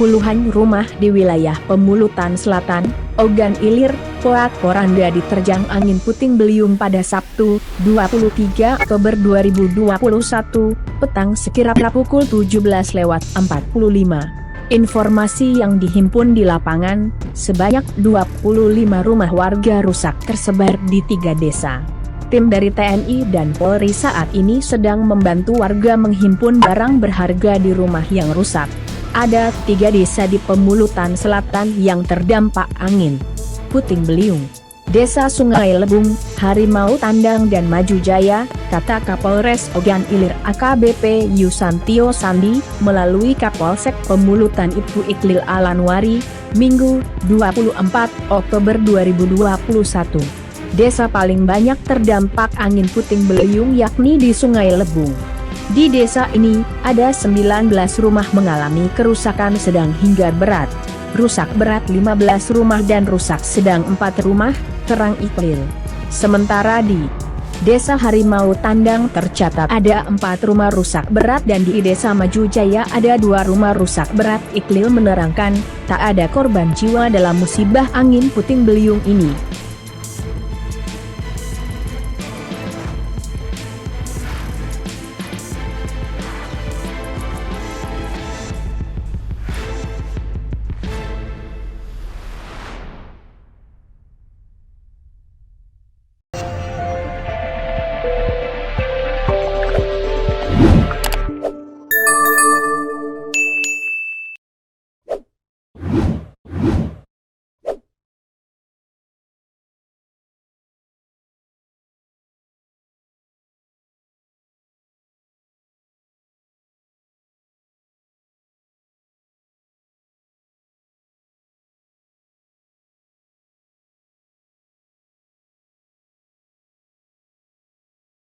puluhan rumah di wilayah Pemulutan Selatan, Ogan Ilir, Porak-Poranda diterjang angin puting beliung pada Sabtu, 23 Oktober 2021, petang sekira pukul 17.45. Informasi yang dihimpun di lapangan, sebanyak 25 rumah warga rusak tersebar di 3 desa. Tim dari TNI dan Polri saat ini sedang membantu warga menghimpun barang berharga di rumah yang rusak. Ada 3 desa di Pemulutan Selatan yang terdampak angin puting beliung. Desa Sungai Lebung, Harimau Tandang dan Maju Jaya, kata Kapolres Ogan Ilir AKBP Yusantio Sandi, melalui Kapolsek Pemulutan Ibtu Iklil Alanwari, Minggu, 24 Oktober 2021. Desa paling banyak terdampak angin puting beliung yakni di Sungai Lebung. Di desa ini, ada 19 rumah mengalami kerusakan sedang hingga berat. Rusak berat 15 rumah dan rusak sedang 4 rumah, terang Iklil. Sementara di Desa Harimau Tandang tercatat ada 4 rumah rusak berat dan di Desa Maju Jaya ada 2 rumah rusak berat. Iklil menerangkan, tak ada korban jiwa dalam musibah angin puting beliung ini.